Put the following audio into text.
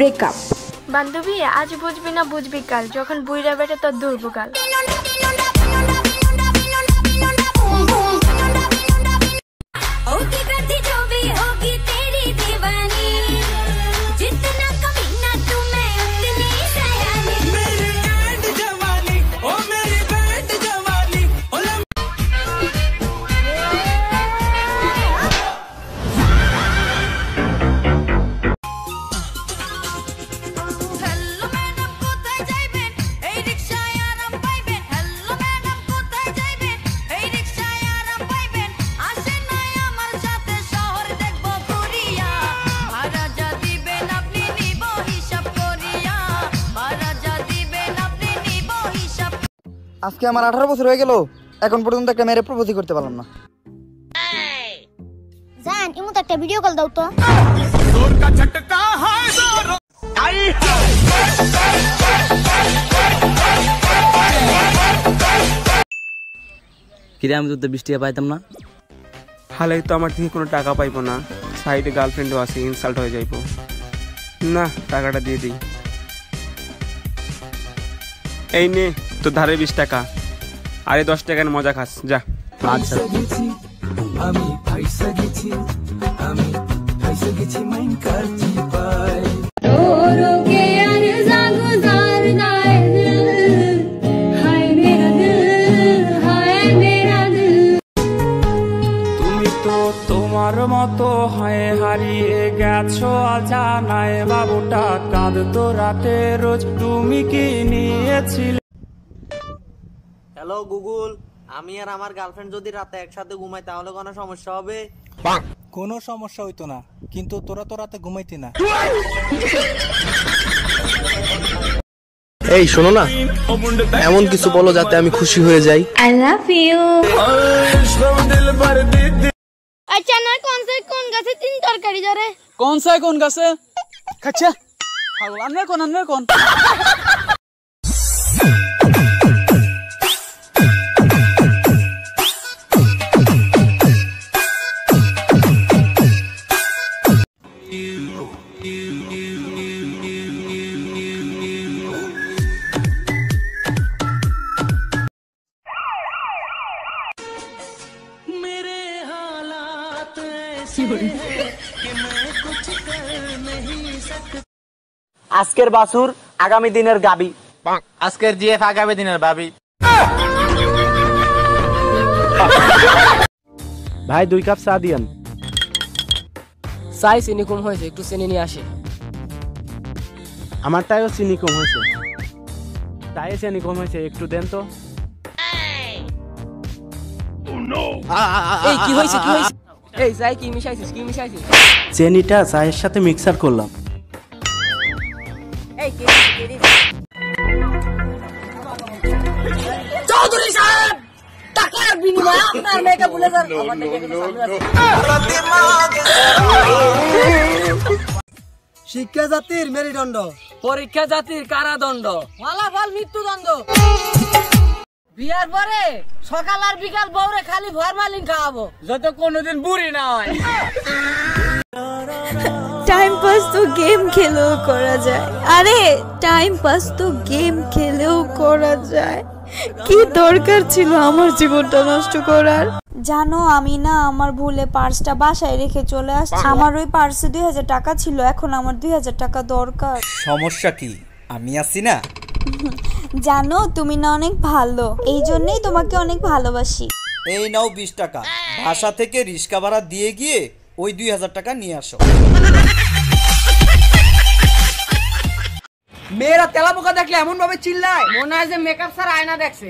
Breakup. বান্ধবী আজ বুঝবি না বুঝবি কাল, যখন বুইরা বেটে তোর দুর্বকাল। আজকে আমার 18 বছর হয়ে গেল, এখন পর্যন্ত একটা মেয়ের প্রপোজ করতে পারলাম না। জান ইমু তো একটা ভিডিও কল দাও তো। কিরে আমি তো 20 টাকা পাইতাম না। হালে তো আমার থেকে কোনো টাকা পাইবো না, সাইডে গার্লফ্রেন্ডও আছে, ইনসাল্ট হয়ে যাইবো না, টাকাটা দিয়ে দিই। এই নে তো ধারে 20 টাকা, আরে 10 টাকার মজা খাস যা। আচ্ছা তুমি তো তোমার মতো হয় হারিয়ে গেছো অজানায়, বাবুটা কাঁদতো রাতে রোজ, তুমি কি নিয়েছিলে? হ্যালো গুগল, আমি আর আমার গার্লফ্রেন্ড যদি রাতে একসাথে ঘুমাই তাহলে কোনো সমস্যা হবে? কোনো সমস্যা হইতো না, কিন্তু তোরা তো রাতে ঘুমাইতি না। এই শোনো না, এমন কিছু বলো যাতে আমি খুশি হয়ে যাই। I love you. আচ্ছা না কোন গাছে তিন তরকারি ধরে? কোন গাছে খাচ্ছা পাগল, আনবে কোন আজকের বাসুর আগামী দিনের গাবি, আজকের জিএফ আগামী দিনের ভাবি। ভাই 2 কাপ চা দিয়েন। সাই চিনি কম হয়েছে, একটু চিনি নিয়ে আসে। আমারটাও চিনি কম হয়েছে, তাই চিনি কম হয়েছে, একটু দেন তো। এই কি হয়েছে এই সাই কি মিশাইছিস চিনিটা চায়ের সাথে মিক্সার করলাম। এই কে চৌধুরী সাহেব, টাকার বিনিময়ে আপনার মেয়েকে বলে যান আমার মেয়েকে চালু আছে। শিক্ষা জাতির মেরুদণ্ড, পরীক্ষা জাতির কারাদণ্ড, ফলাফল মৃত্যুদণ্ড। বিয়ার পরে সকাল আর বিকাল বউরে খালি ফরমালিন খাওয়াবো, যত কোনোদিন বুড়ি না হয়। টাইম পাস তো গেম খেলেও করা যায়। আরে টাইম পাস তো গেম খেলেও করা যায়, কি দরকার ছিল আমার জীবনটা নষ্ট করার? জানো আমি না আমার ভুলে পার্সটা বাসায় রেখে চলে আসছি। আমার ওই পার্সে 2000 টাকা ছিল, এখন আমার 2000 টাকা দরকার। সমস্যা কি, আমি আছি না? জানো তুমি না অনেক ভালো, এই জন্যই তোমাকে অনেক ভালোবাসি। এই নাও 20 টাকা, বাসা থেকে রিক্সা ভাড়া দিয়ে গিয়ে ওই 2000 টাকা নিয়ে আসো। মেয়েরা তেলা পোকা দেখলে এমন ভাবে চিল্লায়, মনে হয় যে মেকআপ ছাড়া আয়না দেখছে।